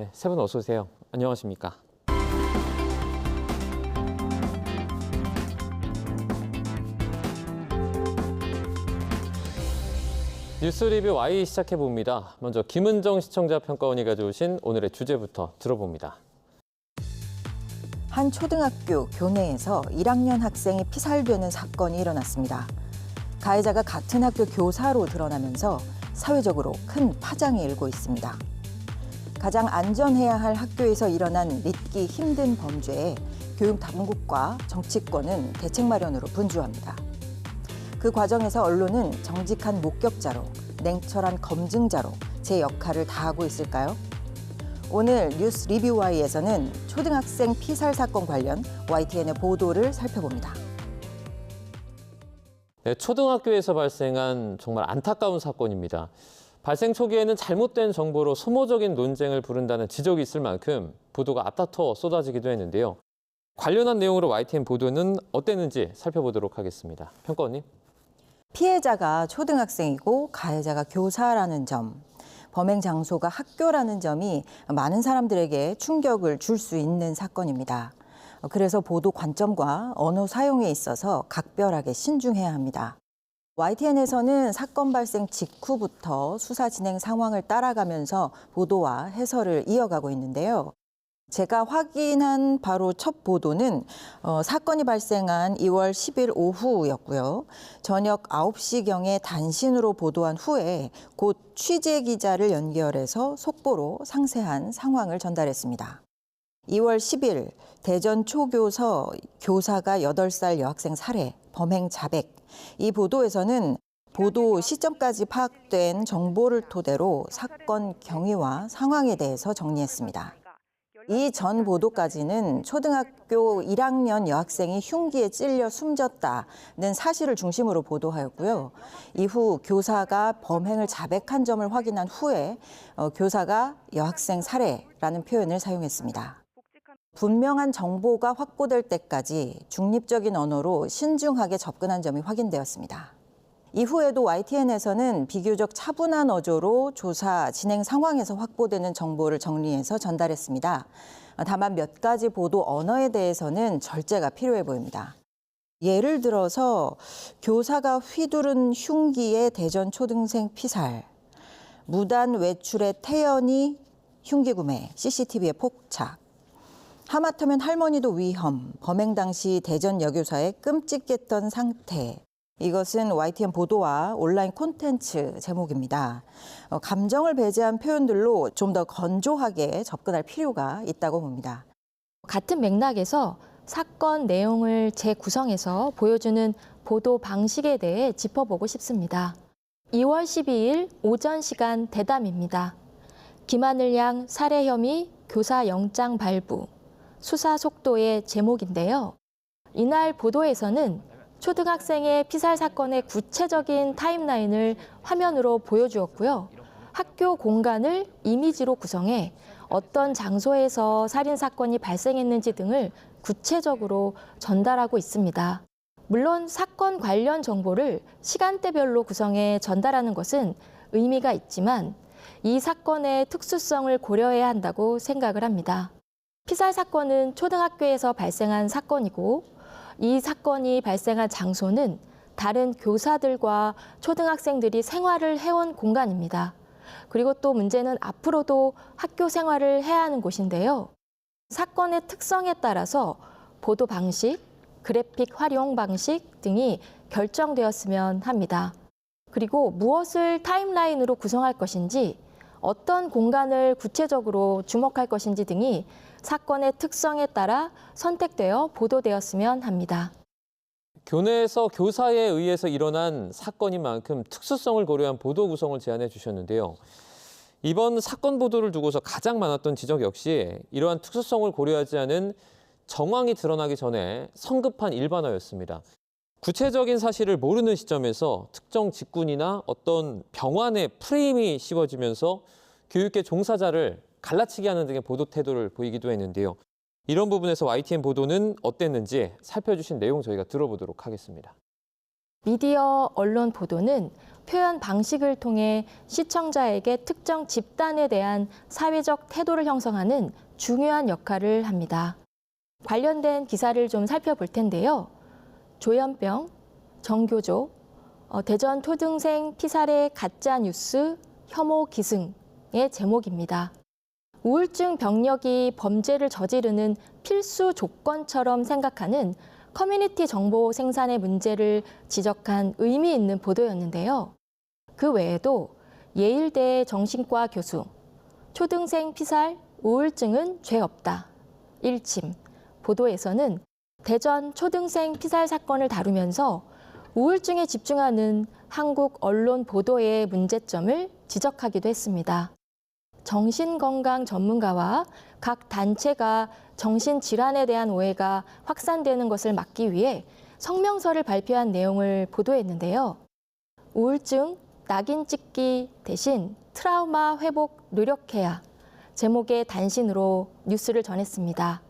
네, 세 분 어서 오세요. 안녕하십니까? 뉴스 리뷰 Y 시작해 봅니다. 먼저 김은정 시청자 평가원이 가져오신 오늘의 주제부터 들어봅니다. 한 초등학교 교내에서 1학년 학생이 피살되는 사건이 일어났습니다. 가해자가 같은 학교 교사로 드러나면서 사회적으로 큰 파장이 일고 있습니다. 가장 안전해야 할 학교에서 일어난 믿기 힘든 범죄에 교육당국과 정치권은 대책 마련으로 분주합니다. 그 과정에서 언론은 정직한 목격자로, 냉철한 검증자로 제 역할을 다하고 있을까요? 오늘 뉴스 리뷰 Y에서는 초등학생 피살 사건 관련 YTN의 보도를 살펴봅니다. 네, 초등학교에서 발생한 정말 안타까운 사건입니다. 발생 초기에는 잘못된 정보로 소모적인 논쟁을 부른다는 지적이 있을 만큼 보도가 앞다퉈 쏟아지기도 했는데요. 관련한 내용으로 YTN 보도는 어땠는지 살펴보도록 하겠습니다. 평가원님. 피해자가 초등학생이고 가해자가 교사라는 점, 범행 장소가 학교라는 점이 많은 사람들에게 충격을 줄 수 있는 사건입니다. 그래서 보도 관점과 언어 사용에 있어서 각별하게 신중해야 합니다. YTN에서는 사건 발생 직후부터 수사 진행 상황을 따라가면서 보도와 해설을 이어가고 있는데요. 제가 확인한 바로 첫 보도는 사건이 발생한 2월 10일 오후였고요. 저녁 9시경에 단신으로 보도한 후에 곧 취재 기자를 연결해서 속보로 상세한 상황을 전달했습니다. 2월 10일 대전 초교서 교사가 8살 여학생 살해, 범행 자백. 이 보도에서는 보도 시점까지 파악된 정보를 토대로 사건 경위와 상황에 대해서 정리했습니다. 이 전 보도까지는 초등학교 1학년 여학생이 흉기에 찔려 숨졌다는 사실을 중심으로 보도하였고요. 이후 교사가 범행을 자백한 점을 확인한 후에 교사가 여학생 살해라는 표현을 사용했습니다. 분명한 정보가 확보될 때까지 중립적인 언어로 신중하게 접근한 점이 확인되었습니다. 이후에도 YTN에서는 비교적 차분한 어조로 조사 진행 상황에서 확보되는 정보를 정리해서 전달했습니다. 다만 몇 가지 보도 언어에 대해서는 절제가 필요해 보입니다. 예를 들어서 교사가 휘두른 흉기에 대전 초등생 피살, 무단 외출의 태연이 흉기 구매, CCTV에 폭착, 하마터면 할머니도 위험, 범행 당시 대전 여교사의 끔찍했던 상태. 이것은 YTN 보도와 온라인 콘텐츠 제목입니다. 감정을 배제한 표현들로 좀 더 건조하게 접근할 필요가 있다고 봅니다. 같은 맥락에서 사건 내용을 재구성해서 보여주는 보도 방식에 대해 짚어보고 싶습니다. 2월 12일 오전 시간 대담입니다. 김하늘 양 살해 혐의 교사 영장 발부, 수사 속도의 제목인데요. 이날 보도에서는 초등학생의 피살 사건의 구체적인 타임라인을 화면으로 보여주었고요. 학교 공간을 이미지로 구성해 어떤 장소에서 살인 사건이 발생했는지 등을 구체적으로 전달하고 있습니다. 물론 사건 관련 정보를 시간대별로 구성해 전달하는 것은 의미가 있지만 이 사건의 특수성을 고려해야 한다고 생각을 합니다. 피살 사건은 초등학교에서 발생한 사건이고 이 사건이 발생한 장소는 다른 교사들과 초등학생들이 생활을 해온 공간입니다. 그리고 또 문제는 앞으로도 학교 생활을 해야 하는 곳인데요. 사건의 특성에 따라서 보도 방식, 그래픽 활용 방식 등이 결정되었으면 합니다. 그리고 무엇을 타임라인으로 구성할 것인지, 어떤 공간을 구체적으로 주목할 것인지 등이 사건의 특성에 따라 선택되어 보도되었으면 합니다. 교내에서 교사에 의해서 일어난 사건인 만큼 특수성을 고려한 보도 구성을 제안해 주셨는데요. 이번 사건 보도를 두고서 가장 많았던 지적 역시 이러한 특수성을 고려하지 않은 정황이 드러나기 전에 성급한 일반화였습니다. 구체적인 사실을 모르는 시점에서 특정 직군이나 어떤 병환의 프레임이 씌워지면서 교육계 종사자를 갈라치게 하는 등의 보도 태도를 보이기도 했는데요. 이런 부분에서 YTN 보도는 어땠는지 살펴주신 내용 저희가 들어보도록 하겠습니다. 미디어 언론 보도는 표현 방식을 통해 시청자에게 특정 집단에 대한 사회적 태도를 형성하는 중요한 역할을 합니다. 관련된 기사를 좀 살펴볼 텐데요. 조현병, 정교조, 대전 초등생 피살의 가짜 뉴스, 혐오 기승의 제목입니다. 우울증 병력이 범죄를 저지르는 필수 조건처럼 생각하는 커뮤니티 정보 생산의 문제를 지적한 의미 있는 보도였는데요. 그 외에도 예일대 정신과 교수, 초등생 피살, 우울증은 죄 없다. 일침 보도에서는 대전 초등생 피살 사건을 다루면서 우울증에 집중하는 한국 언론 보도의 문제점을 지적하기도 했습니다. 정신건강 전문가와 각 단체가 정신질환에 대한 오해가 확산되는 것을 막기 위해 성명서를 발표한 내용을 보도했는데요. 우울증, 낙인 찍기 대신 트라우마 회복 노력해야 제목의 단신으로 뉴스를 전했습니다.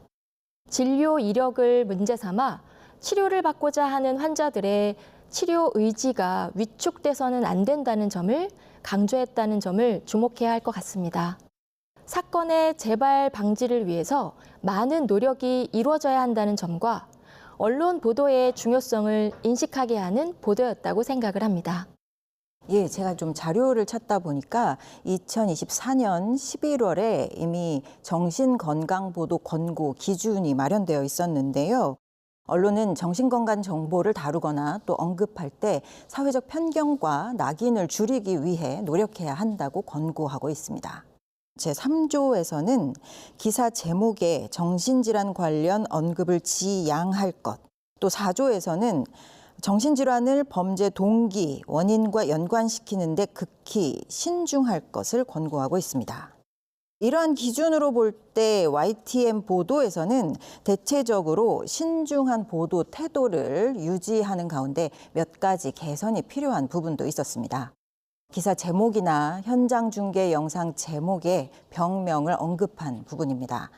진료 이력을 문제 삼아 치료를 받고자 하는 환자들의 치료 의지가 위축돼서는 안 된다는 점을 강조했다는 점을 주목해야 할 것 같습니다. 사건의 재발 방지를 위해서 많은 노력이 이루어져야 한다는 점과 언론 보도의 중요성을 인식하게 하는 보도였다고 생각을 합니다. 예, 제가 좀 자료를 찾다 보니까 2024년 11월에 이미 정신건강보도 권고 기준이 마련되어 있었는데요. 언론은 정신건강 정보를 다루거나 또 언급할 때 사회적 편견과 낙인을 줄이기 위해 노력해야 한다고 권고하고 있습니다. 제3조에서는 기사 제목에 정신질환 관련 언급을 지양할 것, 또 4조에서는 정신질환을 범죄 동기, 원인과 연관시키는 데 극히 신중할 것을 권고하고 있습니다. 이러한 기준으로 볼 때 YTN 보도에서는 대체적으로 신중한 보도 태도를 유지하는 가운데 몇 가지 개선이 필요한 부분도 있었습니다. 기사 제목이나 현장 중계 영상 제목에 병명을 언급한 부분입니다.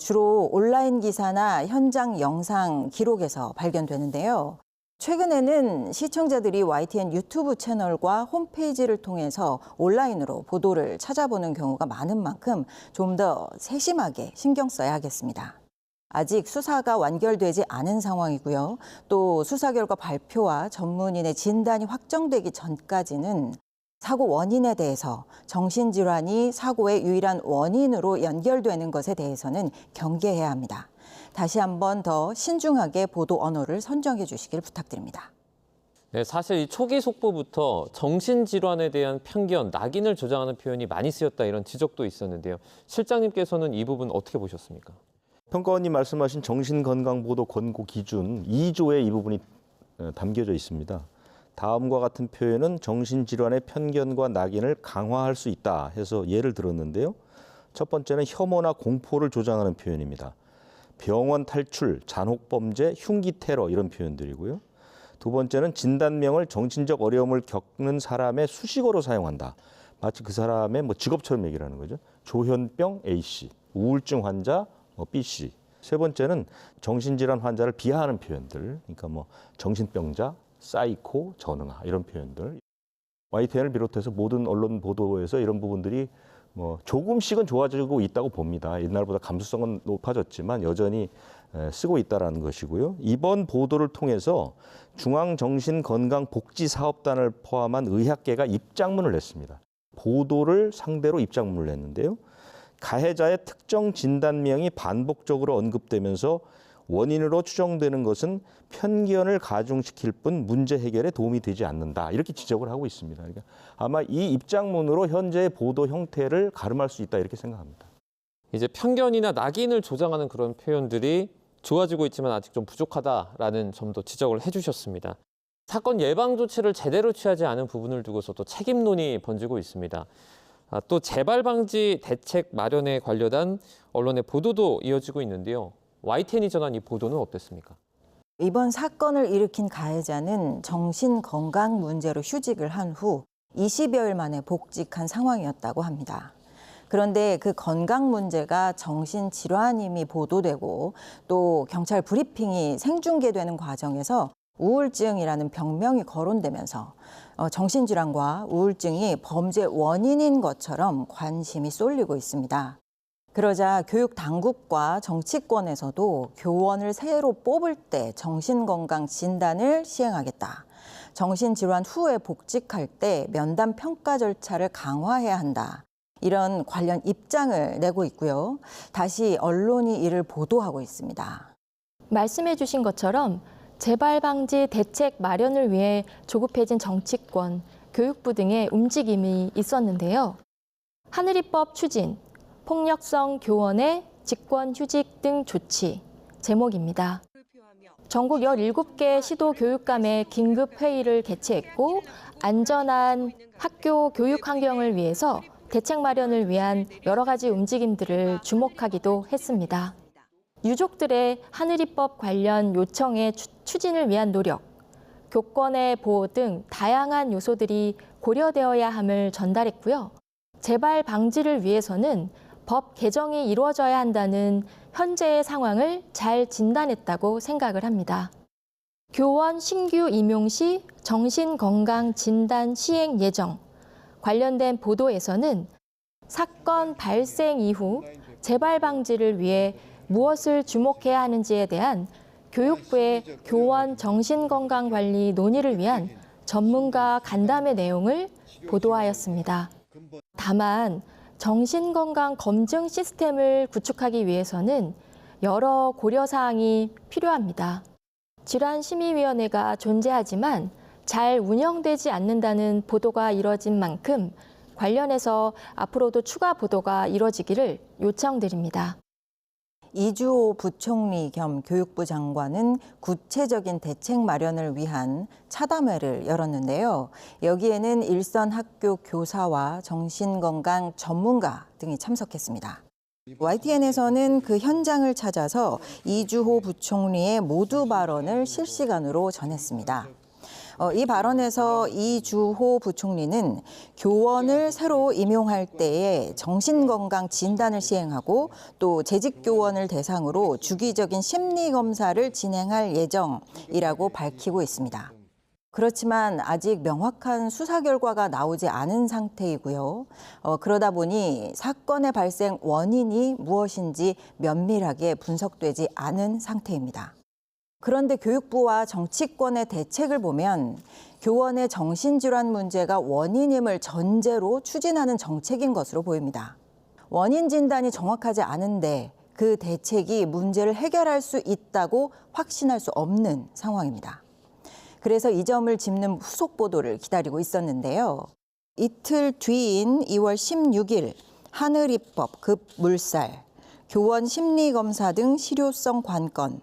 주로 온라인 기사나 현장 영상 기록에서 발견되는데요. 최근에는 시청자들이 YTN 유튜브 채널과 홈페이지를 통해서 온라인으로 보도를 찾아보는 경우가 많은 만큼 좀 더 세심하게 신경 써야 하겠습니다. 아직 수사가 완결되지 않은 상황이고요. 또 수사 결과 발표와 전문인의 진단이 확정되기 전까지는 사고 원인에 대해서 정신질환이 사고의 유일한 원인으로 연결되는 것에 대해서는 경계해야 합니다. 다시 한번 더 신중하게 보도 언어를 선정해 주시길 부탁드립니다. 네, 사실 이 초기 속보부터 정신질환에 대한 편견, 낙인을 조장하는 표현이 많이 쓰였다 이런 지적도 있었는데요. 실장님께서는 이 부분 어떻게 보셨습니까? 평가원님 말씀하신 정신건강보도 권고 기준 2조에 이 부분이 담겨져 있습니다. 다음과 같은 표현은 정신질환의 편견과 낙인을 강화할 수 있다 해서 예를 들었는데요. 첫 번째는 혐오나 공포를 조장하는 표현입니다. 병원 탈출, 잔혹범죄, 흉기 테러 이런 표현들이고요. 두 번째는 진단명을 정신적 어려움을 겪는 사람의 수식어로 사용한다. 마치 그 사람의 직업처럼 얘기를 하는 거죠. 조현병 A씨, 우울증 환자 B씨. 세 번째는 정신질환 환자를 비하하는 표현들. 그러니까 정신병자, 사이코, 전응아 이런 표현들. YTN을 비롯해서 모든 언론 보도에서 이런 부분들이 조금씩은 좋아지고 있다고 봅니다. 옛날보다 감수성은 높아졌지만 여전히 쓰고 있다는 것이고요. 이번 보도를 통해서 중앙정신건강복지사업단을 포함한 의학계가 입장문을 냈습니다. 보도를 상대로 입장문을 냈는데요. 가해자의 특정 진단명이 반복적으로 언급되면서 원인으로 추정되는 것은 편견을 가중시킬 뿐 문제 해결에 도움이 되지 않는다. 이렇게 지적을 하고 있습니다. 그러니까 아마 이 입장문으로 현재의 보도 형태를 가름할 수 있다 이렇게 생각합니다. 이제 편견이나 낙인을 조장하는 그런 표현들이 좋아지고 있지만 아직 좀 부족하다라는 점도 지적을 해주셨습니다. 사건 예방 조치를 제대로 취하지 않은 부분을 두고서 또 책임론이 번지고 있습니다. 또 재발 방지 대책 마련에 관련한 언론의 보도도 이어지고 있는데요. YTN이 전한 이 보도는 어땠습니까? 이번 사건을 일으킨 가해자는 정신건강 문제로 휴직을 한 후 20여일 만에 복직한 상황이었다고 합니다. 그런데 그 건강 문제가 정신질환임이 보도되고 또 경찰 브리핑이 생중계되는 과정에서 우울증이라는 병명이 거론되면서 정신질환과 우울증이 범죄 원인인 것처럼 관심이 쏠리고 있습니다. 그러자 교육 당국과 정치권에서도 교원을 새로 뽑을 때 정신건강 진단을 시행하겠다. 정신질환 후에 복직할 때 면담 평가 절차를 강화해야 한다. 이런 관련 입장을 내고 있고요. 다시 언론이 이를 보도하고 있습니다. 말씀해 주신 것처럼 재발 방지 대책 마련을 위해 조급해진 정치권, 교육부 등의 움직임이 있었는데요. 하늘이법 추진, 폭력성 교원의 직권휴직 등 조치 제목입니다. 전국 17개 시도교육감의 긴급회의를 개최했고 안전한 학교 교육 환경을 위해서 대책 마련을 위한 여러 가지 움직임들을 주목하기도 했습니다. 유족들의 하늘이법 관련 요청의 추진을 위한 노력, 교권의 보호 등 다양한 요소들이 고려되어야 함을 전달했고요. 재발 방지를 위해서는 법 개정이 이루어져야 한다는 현재의 상황을 잘 진단했다고 생각을 합니다. 교원 신규 임용 시 정신건강 진단 시행 예정 관련된 보도에서는 사건 발생 이후 재발 방지를 위해 무엇을 주목해야 하는지에 대한 교육부의 교원 정신건강관리 논의를 위한 전문가 간담회 내용을 보도하였습니다. 다만 정신건강 검증 시스템을 구축하기 위해서는 여러 고려사항이 필요합니다. 질환심의위원회가 존재하지만 잘 운영되지 않는다는 보도가 이뤄진 만큼 관련해서 앞으로도 추가 보도가 이뤄지기를 요청드립니다. 이주호 부총리 겸 교육부 장관은 구체적인 대책 마련을 위한 차담회를 열었는데요. 여기에는 일선 학교 교사와 정신건강 전문가 등이 참석했습니다. YTN에서는 그 현장을 찾아서 이주호 부총리의 모두 발언을 실시간으로 전했습니다. 이 발언에서 이주호 부총리는 교원을 새로 임용할 때에 정신건강 진단을 시행하고 또 재직 교원을 대상으로 주기적인 심리검사를 진행할 예정이라고 밝히고 있습니다. 그렇지만 아직 명확한 수사 결과가 나오지 않은 상태이고요. 그러다 보니 사건의 발생 원인이 무엇인지 면밀하게 분석되지 않은 상태입니다. 그런데 교육부와 정치권의 대책을 보면 교원의 정신질환 문제가 원인임을 전제로 추진하는 정책인 것으로 보입니다. 원인 진단이 정확하지 않은데 그 대책이 문제를 해결할 수 있다고 확신할 수 없는 상황입니다. 그래서 이 점을 짚는 후속 보도를 기다리고 있었는데요. 이틀 뒤인 2월 16일 하늘이법 급물살, 교원 심리검사 등 실효성 관건,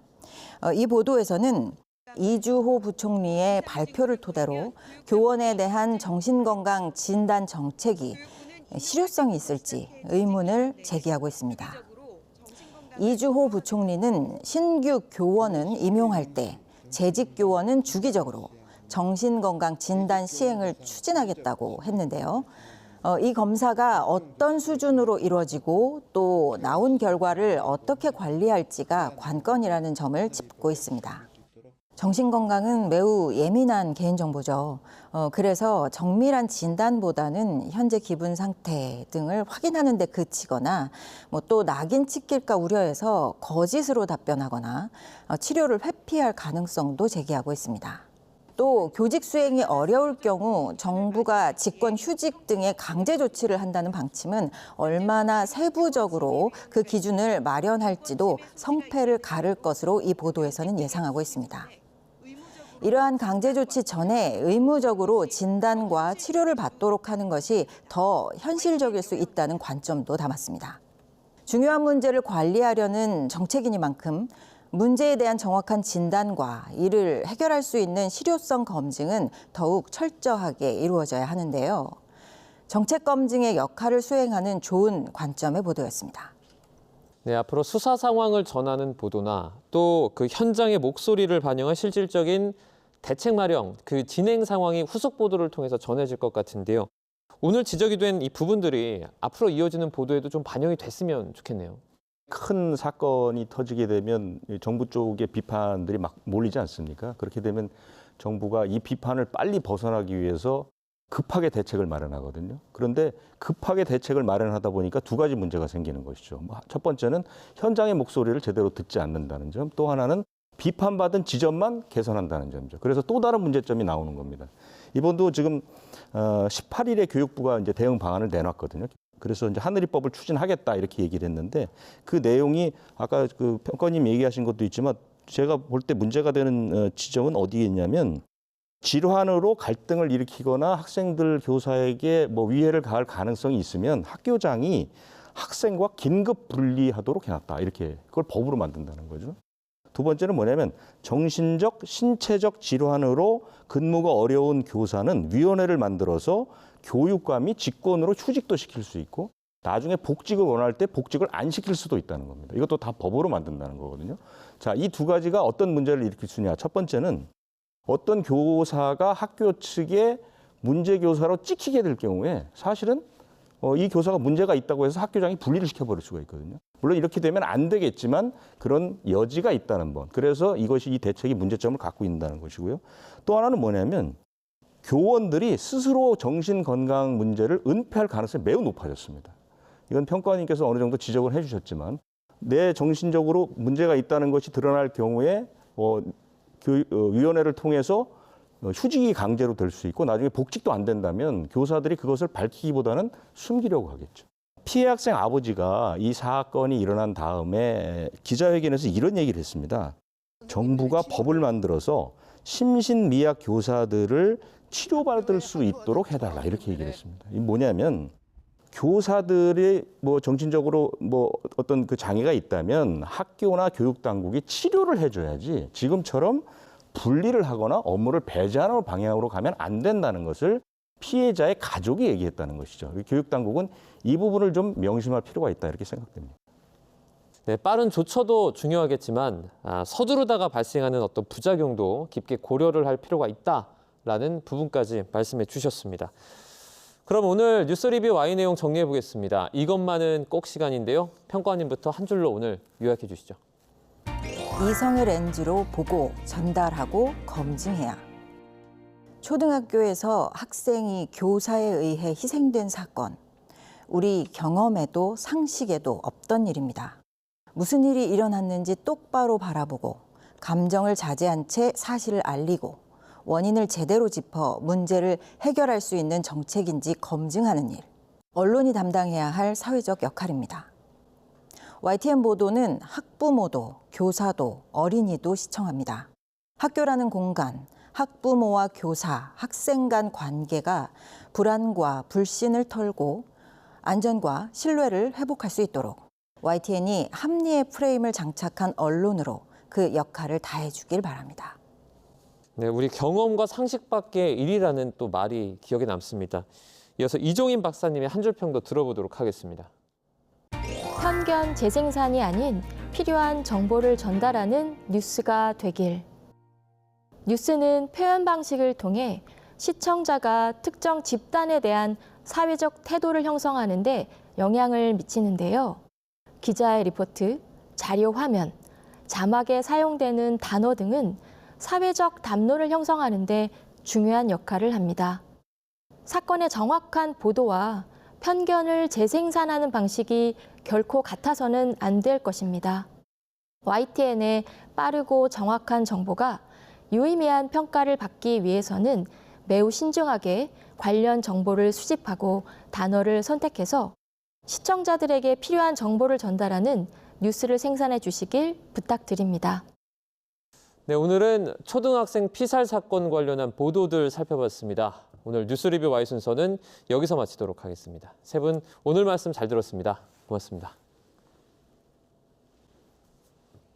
이 보도에서는 이주호 부총리의 발표를 토대로 교원에 대한 정신건강 진단 정책이 실효성이 있을지 의문을 제기하고 있습니다. 이주호 부총리는 신규 교원은 임용할 때 재직 교원은 주기적으로 정신건강 진단 시행을 추진하겠다고 했는데요. 이 검사가 어떤 수준으로 이루어지고 또 나온 결과를 어떻게 관리할지가 관건이라는 점을 짚고 있습니다. 정신건강은 매우 예민한 개인정보죠. 그래서 정밀한 진단보다는 현재 기분 상태 등을 확인하는 데 그치거나 또 낙인 찍힐까 우려해서 거짓으로 답변하거나 치료를 회피할 가능성도 제기하고 있습니다. 또 교직 수행이 어려울 경우 정부가 직권 휴직 등의 강제 조치를 한다는 방침은 얼마나 세부적으로 그 기준을 마련할지도 성패를 가를 것으로 이 보도에서는 예상하고 있습니다. 이러한 강제 조치 전에 의무적으로 진단과 치료를 받도록 하는 것이 더 현실적일 수 있다는 관점도 담았습니다. 중요한 문제를 관리하려는 정책이니만큼 문제에 대한 정확한 진단과 이를 해결할 수 있는 실효성 검증은 더욱 철저하게 이루어져야 하는데요. 정책 검증의 역할을 수행하는 좋은 관점의 보도였습니다. 네, 앞으로 수사 상황을 전하는 보도나 또 그 현장의 목소리를 반영한 실질적인 대책 마련, 그 진행 상황이 후속 보도를 통해서 전해질 것 같은데요. 오늘 지적이 된 이 부분들이 앞으로 이어지는 보도에도 좀 반영이 됐으면 좋겠네요. 큰 사건이 터지게 되면 정부 쪽의 비판들이 막 몰리지 않습니까? 그렇게 되면 정부가 이 비판을 빨리 벗어나기 위해서 급하게 대책을 마련하거든요. 그런데 급하게 대책을 마련하다 보니까 두 가지 문제가 생기는 것이죠. 첫 번째는 현장의 목소리를 제대로 듣지 않는다는 점, 또 하나는 비판받은 지점만 개선한다는 점이죠. 그래서 또 다른 문제점이 나오는 겁니다. 이번도 지금 18일에 교육부가 이제 대응 방안을 내놨거든요. 그래서 이제 하늘이법을 추진하겠다 이렇게 얘기를 했는데 그 내용이 아까 그 평가님 얘기하신 것도 있지만 제가 볼 때 문제가 되는 지점은 어디에 있냐면 질환으로 갈등을 일으키거나 학생들 교사에게 뭐 위해를 가할 가능성이 있으면 학교장이 학생과 긴급 분리하도록 해놨다 이렇게 그걸 법으로 만든다는 거죠. 두 번째는 뭐냐면 정신적, 신체적 질환으로 근무가 어려운 교사는 위원회를 만들어서 교육감이 직권으로 휴직도 시킬 수 있고 나중에 복직을 원할 때 복직을 안 시킬 수도 있다는 겁니다. 이것도 다 법으로 만든다는 거거든요. 자, 이 두 가지가 어떤 문제를 일으킬 수 있냐. 첫 번째는 어떤 교사가 학교 측에 문제 교사로 찍히게 될 경우에 사실은 이 교사가 문제가 있다고 해서 학교장이 분리를 시켜버릴 수가 있거든요. 물론 이렇게 되면 안 되겠지만 그런 여지가 있다는 것. 그래서 이것이 이 대책이 문제점을 갖고 있다는 것이고요. 또 하나는 뭐냐면 교원들이 스스로 정신건강 문제를 은폐할 가능성이 매우 높아졌습니다. 이건 평가원님께서 어느 정도 지적을 해주셨지만 내 정신적으로 문제가 있다는 것이 드러날 경우에 위원회를 통해서 휴직이 강제로 될 수 있고 나중에 복직도 안 된다면 교사들이 그것을 밝히기보다는 숨기려고 하겠죠. 피해 학생 아버지가 이 사건이 일어난 다음에 기자회견에서 이런 얘기를 했습니다. 정부가 법을 만들어서 심신미약 교사들을 치료받을 수 있도록 해달라 이렇게 얘기를 했습니다. 이 뭐냐면 교사들이 뭐 정신적으로 뭐 어떤 그 장애가 있다면 학교나 교육 당국이 치료를 해줘야지 지금처럼 분리를 하거나 업무를 배제하는 방향으로 가면 안 된다는 것을 피해자의 가족이 얘기했다는 것이죠. 교육 당국은 이 부분을 좀 명심할 필요가 있다 이렇게 생각됩니다. 네, 빠른 조처도 중요하겠지만 서두르다가 발생하는 어떤 부작용도 깊게 고려를 할 필요가 있다라는 부분까지 말씀해 주셨습니다. 그럼 오늘 뉴스 리뷰 와이 내용 정리해 보겠습니다. 이것만은 꼭 시간인데요. 평가원님부터 한 줄로 오늘 요약해 주시죠. 이성의 렌즈로 보고 전달하고 검증해야. 초등학교에서 학생이 교사에 의해 희생된 사건. 우리 경험에도 상식에도 없던 일입니다. 무슨 일이 일어났는지 똑바로 바라보고 감정을 자제한 채 사실을 알리고 원인을 제대로 짚어 문제를 해결할 수 있는 정책인지 검증하는 일. 언론이 담당해야 할 사회적 역할입니다. YTN 보도는 학부모도 교사도 어린이도 시청합니다. 학교라는 공간, 학부모와 교사, 학생 간 관계가 불안과 불신을 털고 안전과 신뢰를 회복할 수 있도록 YTN이 합리의 프레임을 장착한 언론으로 그 역할을 다해주길 바랍니다. 네, 우리 경험과 상식 밖의 일이라는 또 말이 기억에 남습니다. 이어서 이종인 박사님의 한 줄 평도 들어보도록 하겠습니다. 편견 재생산이 아닌 필요한 정보를 전달하는 뉴스가 되길. 뉴스는 표현 방식을 통해 시청자가 특정 집단에 대한 사회적 태도를 형성하는 데 영향을 미치는데요. 기자의 리포트, 자료 화면, 자막에 사용되는 단어 등은 사회적 담론을 형성하는 데 중요한 역할을 합니다. 사건의 정확한 보도와 편견을 재생산하는 방식이 결코 같아서는 안 될 것입니다. YTN의 빠르고 정확한 정보가 유의미한 평가를 받기 위해서는 매우 신중하게 관련 정보를 수집하고 단어를 선택해서 시청자들에게 필요한 정보를 전달하는 뉴스를 생산해 주시길 부탁드립니다. 네, 오늘은 초등학생 피살 사건 관련한 보도들 살펴봤습니다. 오늘 뉴스 리뷰 Y 순서는 여기서 마치도록 하겠습니다. 세 분 오늘 말씀 잘 들었습니다. 고맙습니다.